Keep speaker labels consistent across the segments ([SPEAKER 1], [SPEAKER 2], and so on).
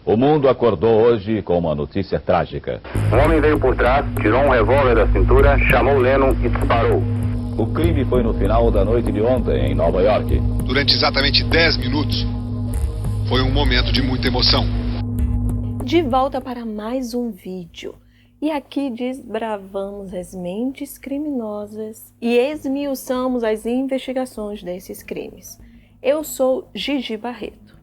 [SPEAKER 1] O mundo acordou hoje com uma notícia trágica.
[SPEAKER 2] Um homem veio por trás, tirou um revólver da cintura, chamou Lennon e disparou.
[SPEAKER 1] O crime foi no final da noite de ontem, em Nova York.
[SPEAKER 3] Durante exatamente 10 minutos, foi um momento de muita emoção.
[SPEAKER 4] De volta para mais um vídeo. E aqui desbravamos as mentes criminosas e esmiuçamos as investigações desses crimes. Eu sou Gigi Barreto,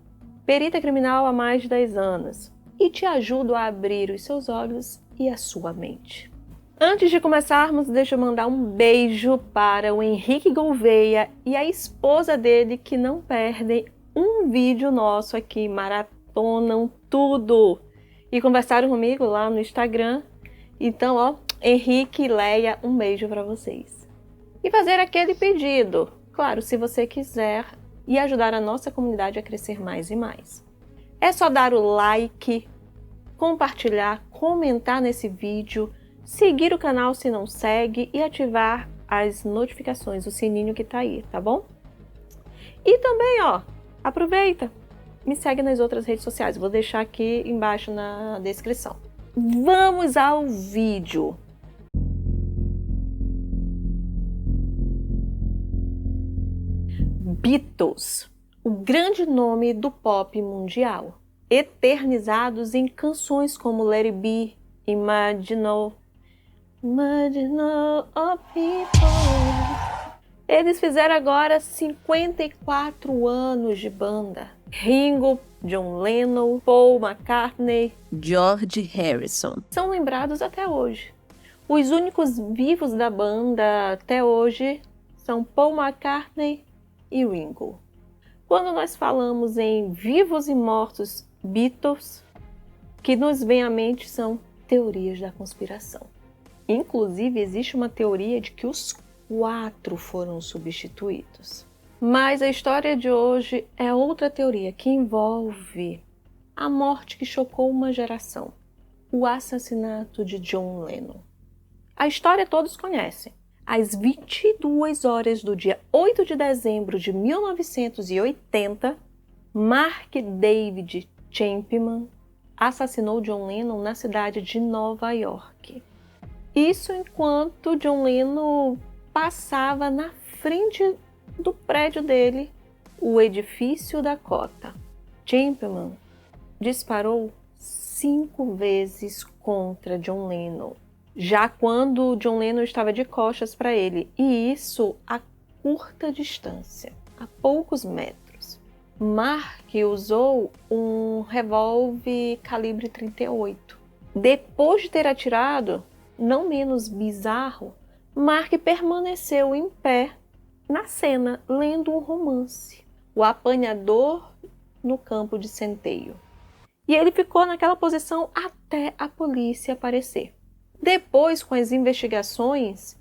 [SPEAKER 4] perita criminal há mais de 10 anos e te ajudo a abrir os seus olhos e a sua mente. Antes de começarmos, deixa eu mandar um beijo para o Henrique Gouveia e a esposa dele que não perdem um vídeo nosso aqui, maratonam tudo. E conversaram comigo lá no Instagram. Então, ó, Henrique e Leia, um beijo para vocês. E fazer aquele pedido, claro, se você quiser, e ajudar a nossa comunidade a crescer mais e mais. É só dar o like, compartilhar, comentar nesse vídeo, seguir o canal se não segue e ativar as notificações, o sininho que tá aí, tá bom? E também, ó, aproveita, me segue nas outras redes sociais, vou deixar aqui embaixo na descrição. Vamos ao vídeo. Beatles, o grande nome do pop mundial, eternizados em canções como Let It Be, Imagine All People. Eles fizeram agora 54 anos de banda. Ringo, John Lennon, Paul McCartney, George Harrison são lembrados até hoje. Os únicos vivos da banda até hoje são Paul McCartney e Ringo. Quando nós falamos em vivos e mortos Beatles, o que nos vem à mente são teorias da conspiração. Inclusive, existe uma teoria de que os 4 foram substituídos. Mas a história de hoje é outra teoria que envolve a morte que chocou uma geração, o assassinato de John Lennon. A história todos conhecem. Às 22 horas do dia 8 de dezembro de 1980, Mark David Chapman assassinou John Lennon na cidade de Nova York. Isso enquanto John Lennon passava na frente do prédio dele, o edifício Dakota. Chapman disparou 5 vezes contra John Lennon, já quando John Lennon estava de costas para ele, e isso a curta distância, a poucos metros. Mark usou um revólver calibre 38. Depois de ter atirado, não menos bizarro, Mark permaneceu em pé na cena, lendo um romance, O Apanhador no Campo de Centeio. E ele ficou naquela posição até a polícia aparecer. Depois, com as investigações,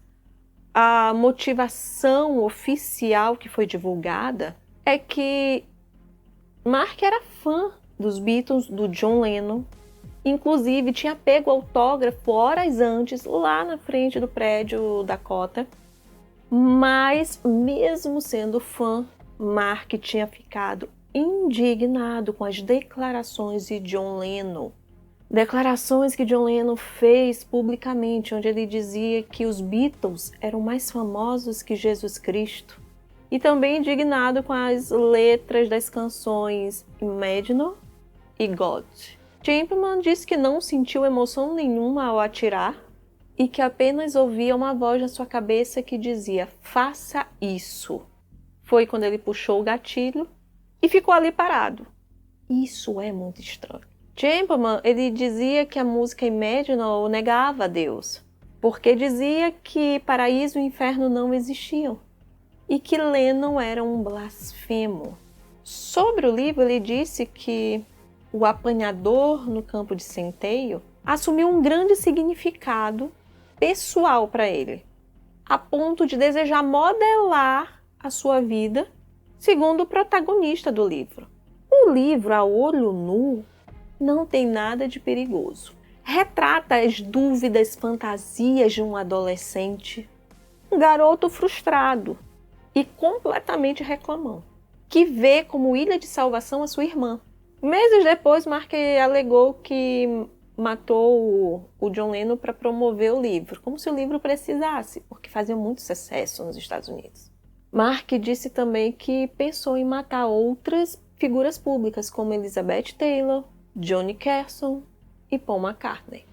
[SPEAKER 4] a motivação oficial que foi divulgada é que Mark era fã dos Beatles, do John Lennon. Inclusive, tinha pego autógrafo horas antes, lá na frente do prédio Dakota. Mas, mesmo sendo fã, Mark tinha ficado indignado com as declarações de John Lennon. Declarações que John Lennon fez publicamente, onde ele dizia que os Beatles eram mais famosos que Jesus Cristo. E também indignado com as letras das canções Imagine e God. Chapman disse que não sentiu emoção nenhuma ao atirar e que apenas ouvia uma voz na sua cabeça que dizia, faça isso. Foi quando ele puxou o gatilho e ficou ali parado. Isso é muito estranho. Chapman, ele dizia que a música Imagine negava a Deus, porque dizia que paraíso e inferno não existiam e que Lennon era um blasfemo. Sobre o livro, ele disse que O Apanhador no Campo de Centeio assumiu um grande significado pessoal para ele, a ponto de desejar modelar a sua vida segundo o protagonista do livro. O livro, a olho nu, não tem nada de perigoso. Retrata as dúvidas, fantasias de um adolescente, um garoto frustrado e completamente reclamão, que vê como ilha de salvação a sua irmã. Meses depois, Mark alegou que matou o John Lennon para promover o livro, como se o livro precisasse, porque fazia muito sucesso nos Estados Unidos. Mark disse também que pensou em matar outras figuras públicas, como Elizabeth Taylor, Johnny Carson e Paul McCartney.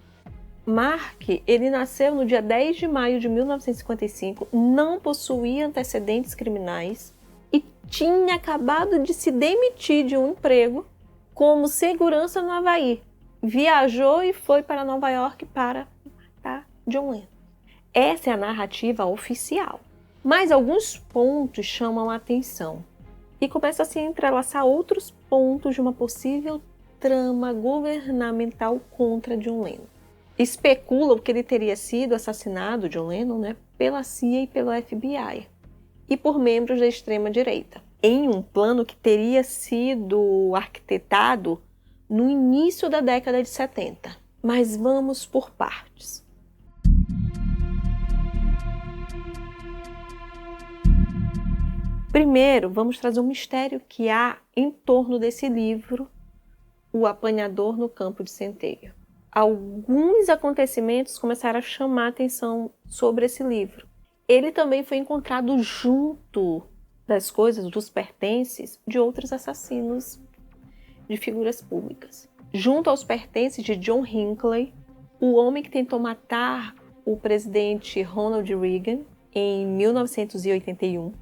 [SPEAKER 4] Mark, ele nasceu no dia 10 de maio de 1955, não possuía antecedentes criminais e tinha acabado de se demitir de um emprego como segurança no Havaí. Viajou e foi para Nova York para matar John Lennon. Essa é a narrativa oficial. Mas alguns pontos chamam a atenção e começam a se entrelaçar outros pontos de uma possível trama governamental contra John Lennon. Especulam que ele teria sido assassinado, John Lennon, pela CIA e pelo FBI e por membros da extrema-direita, em um plano que teria sido arquitetado no início da década de 70. Mas vamos por partes. Primeiro, vamos trazer um mistério que há em torno desse livro, O Apanhador no Campo de Centeio. Alguns acontecimentos começaram a chamar a atenção sobre esse livro. Ele também foi encontrado junto das coisas, dos pertences de outros assassinos de figuras públicas. Junto aos pertences de John Hinckley, o homem que tentou matar o presidente Ronald Reagan em 1981.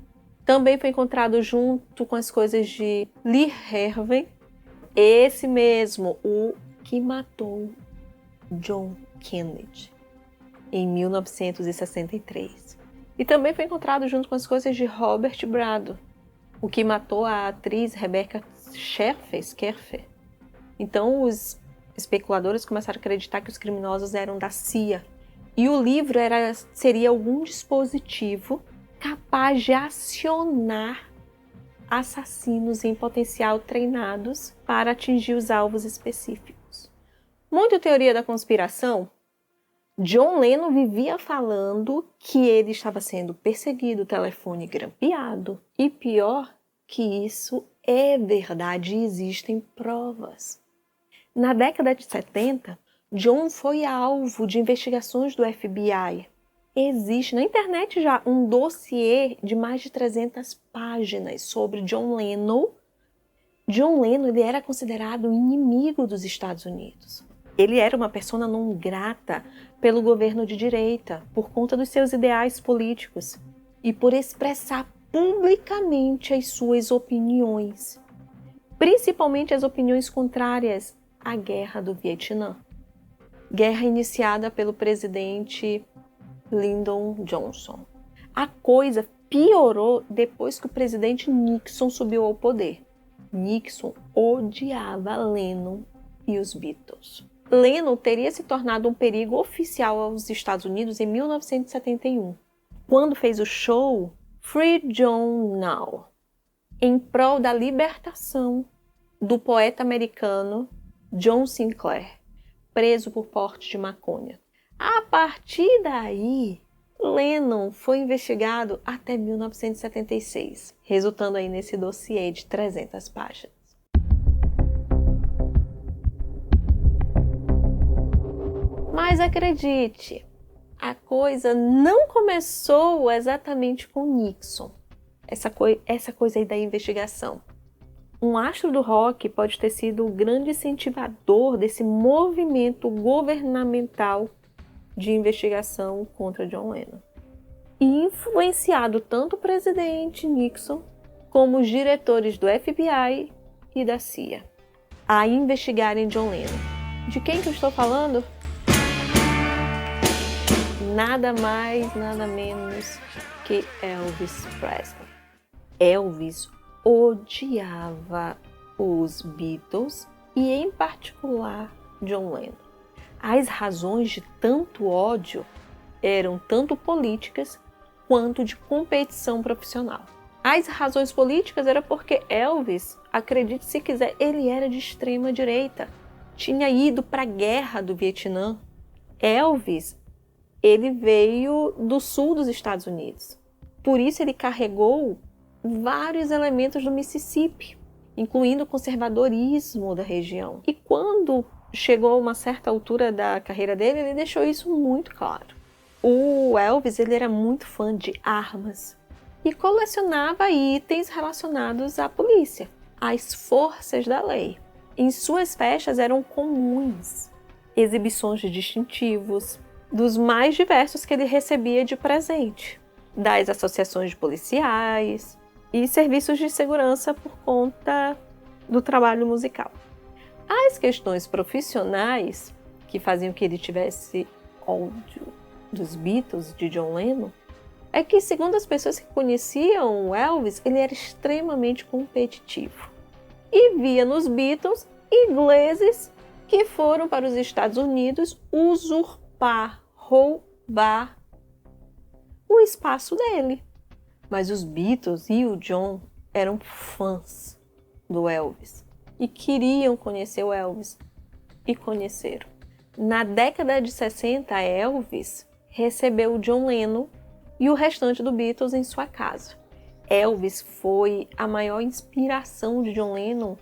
[SPEAKER 4] Também foi encontrado junto com as coisas de Lee Harvey, esse mesmo, o que matou John Kennedy em 1963. E também foi encontrado junto com as coisas de Robert Braddock, o que matou a atriz Rebecca Scherfer. Então os especuladores começaram a acreditar que os criminosos eram da CIA. E o livro seria algum dispositivo capaz de acionar assassinos em potencial treinados para atingir os alvos específicos. Muita teoria da conspiração. John Lennon vivia falando que ele estava sendo perseguido, telefone grampeado. E pior que isso é verdade, existem provas. Na década de 70, John foi alvo de investigações do FBI. Existe na internet já um dossiê de mais de 300 páginas sobre John Lennon. John Lennon ele era considerado inimigo dos Estados Unidos. Ele era uma persona não grata pelo governo de direita, por conta dos seus ideais políticos e por expressar publicamente as suas opiniões, principalmente as opiniões contrárias à guerra do Vietnã. Guerra iniciada pelo presidente Lyndon Johnson. A coisa piorou depois que o presidente Nixon subiu ao poder. Nixon odiava Lennon e os Beatles. Lennon teria se tornado um perigo oficial aos Estados Unidos em 1971, quando fez o show Free John Now, em prol da libertação do poeta americano John Sinclair, preso por porte de maconha. A partir daí, Lennon foi investigado até 1976, resultando aí nesse dossiê de 300 páginas. Mas acredite, a coisa não começou exatamente com Nixon, essa coisa aí da investigação. Um astro do rock pode ter sido o grande incentivador desse movimento governamental de investigação contra John Lennon. E influenciado tanto o presidente Nixon como os diretores do FBI e da CIA a investigarem John Lennon. De quem que eu estou falando? Nada mais, nada menos que Elvis Presley. Elvis odiava os Beatles e, em particular, John Lennon. As razões de tanto ódio eram tanto políticas quanto de competição profissional. As razões políticas eram porque Elvis, acredite se quiser, ele era de extrema direita. Tinha ido para a guerra do Vietnã. Elvis, ele veio do sul dos Estados Unidos. Por isso ele carregou vários elementos do Mississippi. incluindo o conservadorismo da região. E quando chegou a uma certa altura da carreira dele, ele deixou isso muito claro. O Elvis, ele era muito fã de armas e colecionava itens relacionados à polícia, às forças da lei. Em suas festas eram comuns exibições de distintivos, dos mais diversos que ele recebia de presente, das associações de policiais e serviços de segurança por conta do trabalho musical. As questões profissionais que faziam que ele tivesse ódio dos Beatles, de John Lennon, é que, segundo as pessoas que conheciam o Elvis, ele era extremamente competitivo e via nos Beatles ingleses que foram para os Estados Unidos usurpar, roubar o espaço dele. Mas os Beatles e o John eram fãs do Elvis e queriam conhecer o Elvis e conheceram. Na década de 60, Elvis recebeu o John Lennon e o restante do Beatles em sua casa. Elvis foi a maior inspiração de John Lennon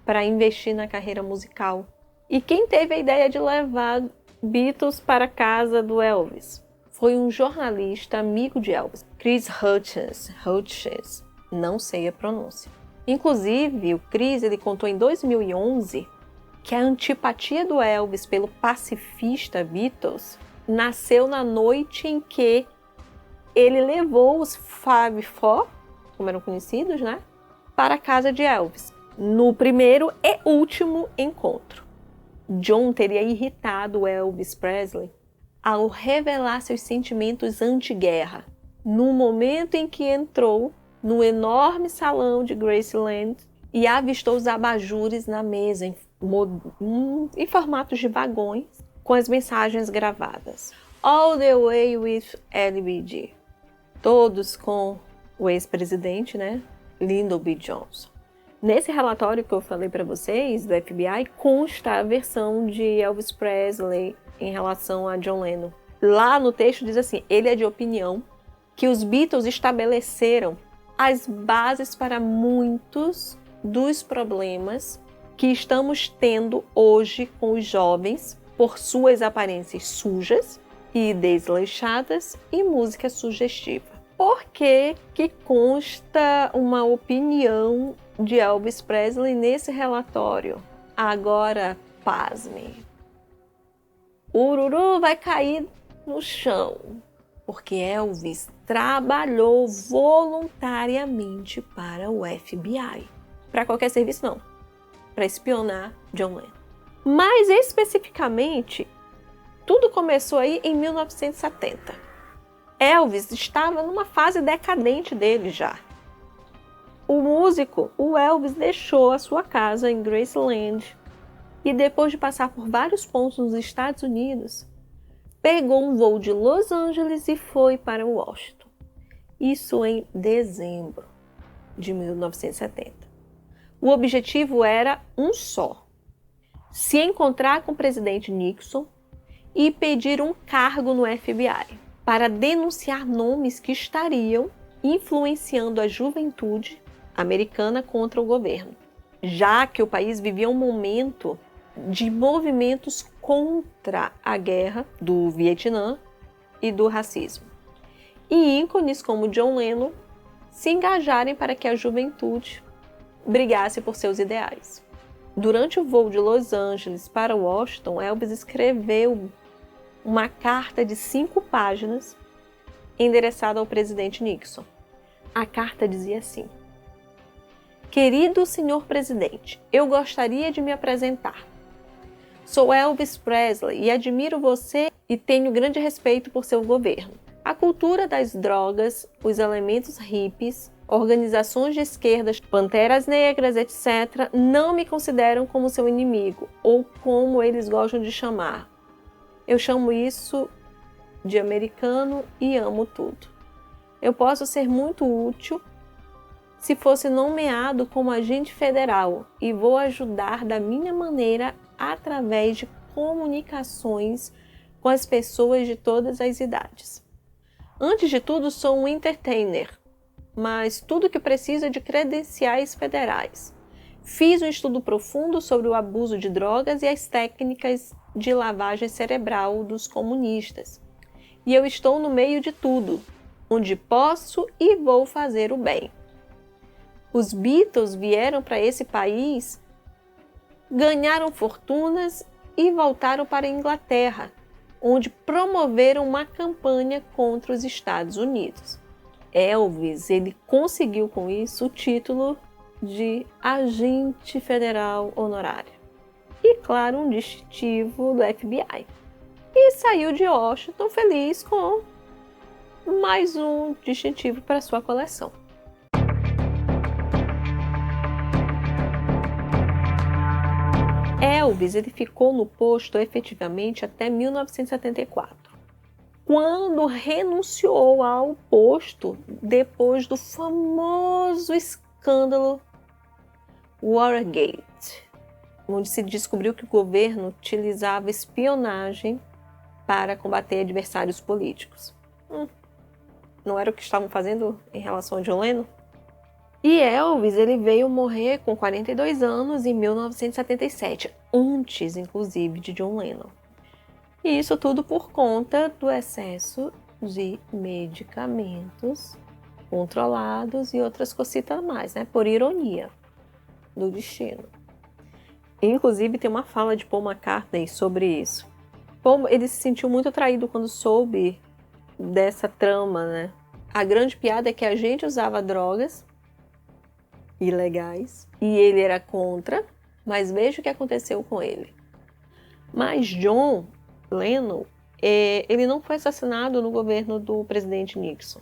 [SPEAKER 4] para investir na carreira musical. E quem teve a ideia de levar Beatles para a casa do Elvis foi um jornalista amigo de Elvis, Chris Hutchins, não sei a pronúncia. Inclusive, o Chris ele contou em 2011 que a antipatia do Elvis pelo pacifista Beatles nasceu na noite em que ele levou os Fab Four, como eram conhecidos, né, para a casa de Elvis, no primeiro e último encontro. John teria irritado Elvis Presley ao revelar seus sentimentos anti-guerra, no momento em que entrou no enorme salão de Graceland e avistou os abajures na mesa em formatos de vagões com as mensagens gravadas. All the way with LBJ. Todos com o ex-presidente, né, Lyndon B. Johnson. Nesse relatório que eu falei para vocês, do FBI, consta a versão de Elvis Presley em relação a John Lennon. Lá no texto diz assim, ele é de opinião que os Beatles estabeleceram as bases para muitos dos problemas que estamos tendo hoje com os jovens por suas aparências sujas e desleixadas e música sugestiva. Por que consta uma opinião de Elvis Presley nesse relatório? Agora, pasmem. O ururu vai cair no chão, porque Elvis trabalhou voluntariamente para o FBI. Para qualquer serviço, não. Para espionar John Lennon. Mais especificamente, tudo começou aí em 1970. Elvis estava numa fase decadente dele já. O músico, o Elvis, deixou a sua casa em Graceland e depois de passar por vários pontos nos Estados Unidos, pegou um voo de Los Angeles e foi para Washington. Isso em dezembro de 1970. O objetivo era um só: se encontrar com o presidente Nixon e pedir um cargo no FBI para denunciar nomes que estariam influenciando a juventude americana contra o governo, já que o país vivia um momento de movimentos contra a guerra do Vietnã e do racismo. E ícones como John Lennon se engajarem para que a juventude brigasse por seus ideais. Durante o voo de Los Angeles para Washington, Elvis escreveu uma carta de 5 páginas endereçada ao presidente Nixon. A carta dizia assim: Querido senhor presidente, eu gostaria de me apresentar. Sou Elvis Presley e admiro você e tenho grande respeito por seu governo. A cultura das drogas, os elementos hippies, organizações de esquerda, panteras negras, etc., não me consideram como seu inimigo, ou como eles gostam de chamar. Eu chamo isso de americano e amo tudo. Eu posso ser muito útil se fosse nomeado como agente federal e vou ajudar da minha maneira através de comunicações com as pessoas de todas as idades. Antes de tudo, sou um entertainer, mas tudo que preciso é de credenciais federais. Fiz um estudo profundo sobre o abuso de drogas e as técnicas de lavagem cerebral dos comunistas. E eu estou no meio de tudo, onde posso e vou fazer o bem. Os Beatles vieram para esse país, ganharam fortunas e voltaram para a Inglaterra, onde promoveram uma campanha contra os Estados Unidos. Elvis, ele conseguiu com isso o título de agente federal honorário e, claro, um distintivo do FBI. E saiu de Washington feliz com mais um distintivo para sua coleção. Elvis ele ficou no posto efetivamente até 1974, quando renunciou ao posto depois do famoso escândalo Watergate, onde se descobriu que o governo utilizava espionagem para combater adversários políticos. Não era o que estavam fazendo em relação a John Lennon? E Elvis ele veio morrer com 42 anos em 1977, antes, inclusive, de John Lennon. E isso tudo por conta do excesso de medicamentos controlados e outras cositas a mais, né? Por ironia do destino. Inclusive, tem uma fala de Paul McCartney sobre isso. Ele se sentiu muito atraído quando soube dessa trama, né? A grande piada é que a gente usava drogas ilegais e ele era contra, mas veja o que aconteceu com ele. Mas John Lennon, ele não foi assassinado no governo do presidente Nixon.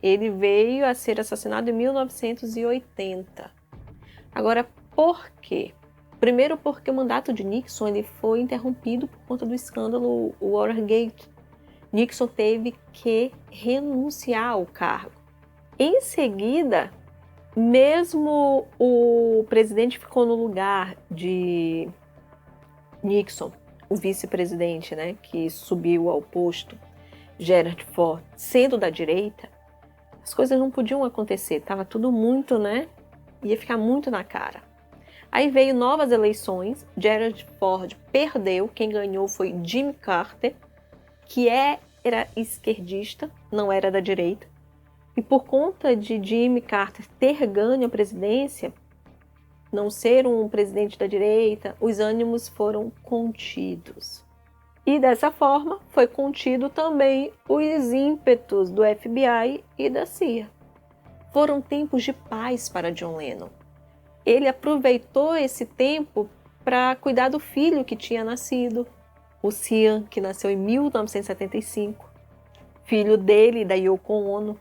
[SPEAKER 4] Ele veio a ser assassinado em 1980. Agora, por quê? Primeiro porque o mandato de Nixon ele foi interrompido por conta do escândalo Watergate. Nixon teve que renunciar ao cargo. Em seguida, mesmo o presidente ficou no lugar de Nixon, o vice-presidente, né, que subiu ao posto, Gerald Ford, sendo da direita, as coisas não podiam acontecer, estava tudo muito, né, ia ficar muito na cara. Aí veio novas eleições, Gerald Ford perdeu, quem ganhou foi Jimmy Carter, que era esquerdista, não era da direita. E por conta de Jimmy Carter ter ganho a presidência, não ser um presidente da direita, os ânimos foram contidos. E dessa forma foi contido também os ímpetos do FBI e da CIA. Foram tempos de paz para John Lennon. Ele aproveitou esse tempo para cuidar do filho que tinha nascido, o Sean, que nasceu em 1975, filho dele e da Yoko Ono.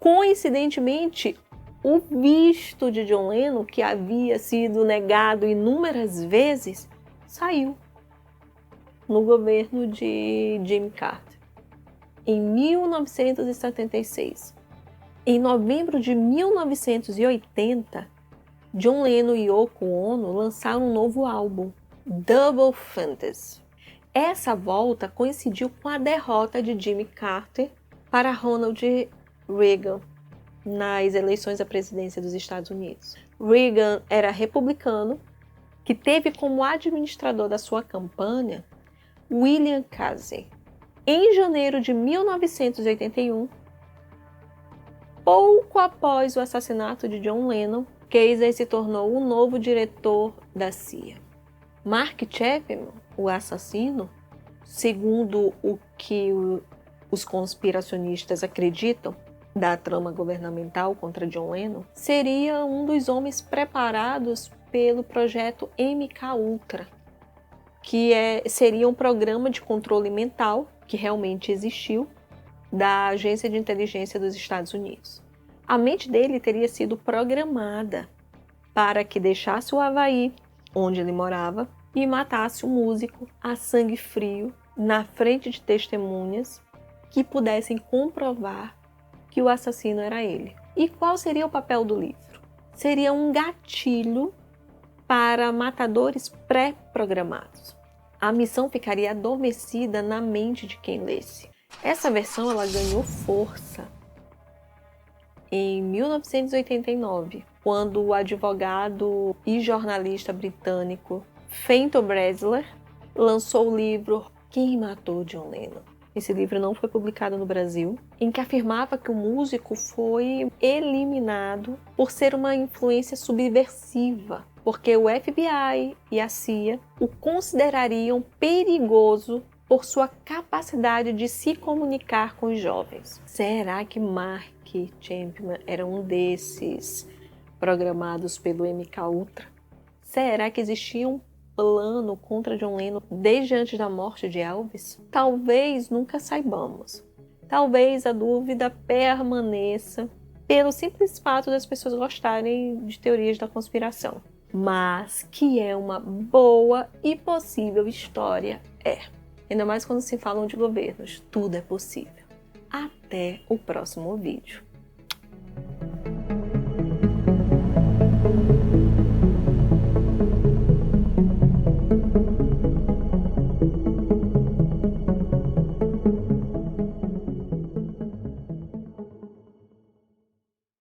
[SPEAKER 4] Coincidentemente, o visto de John Lennon, que havia sido negado inúmeras vezes, saiu no governo de Jimmy Carter, em 1976. Em novembro de 1980, John Lennon e Yoko Ono lançaram um novo álbum, Double Fantasy. Essa volta coincidiu com a derrota de Jimmy Carter para Ronald Reagan nas eleições à presidência dos Estados Unidos. Reagan era republicano, que teve como administrador da sua campanha William Casey. Em janeiro de 1981, pouco após o assassinato de John Lennon, Casey se tornou o novo diretor da CIA. Mark Chapman, o assassino, segundo o que os conspiracionistas acreditam da trama governamental contra John Lennon, seria um dos homens preparados pelo projeto MKUltra, que seria um programa de controle mental que realmente existiu da Agência de Inteligência dos Estados Unidos. A mente dele teria sido programada para que deixasse o Havaí, onde ele morava, e matasse o músico a sangue frio na frente de testemunhas que pudessem comprovar que o assassino era ele. E qual seria o papel do livro? Seria um gatilho para matadores pré-programados. A missão ficaria adormecida na mente de quem lesse. Essa versão ela ganhou força em 1989, quando o advogado e jornalista britânico Fenton Bresler lançou o livro Quem Matou John Lennon. Esse livro não foi publicado no Brasil, em que afirmava que o músico foi eliminado por ser uma influência subversiva, porque o FBI e a CIA o considerariam perigoso por sua capacidade de se comunicar com os jovens. Será que Mark Chapman era um desses programados pelo MK Ultra? Será que existia um plano contra John Lennon desde antes da morte de Elvis? Talvez nunca saibamos. Talvez a dúvida permaneça pelo simples fato das pessoas gostarem de teorias da conspiração. Mas que é uma boa e possível história, é. Ainda mais quando se falam de governos, tudo é possível. Até o próximo vídeo.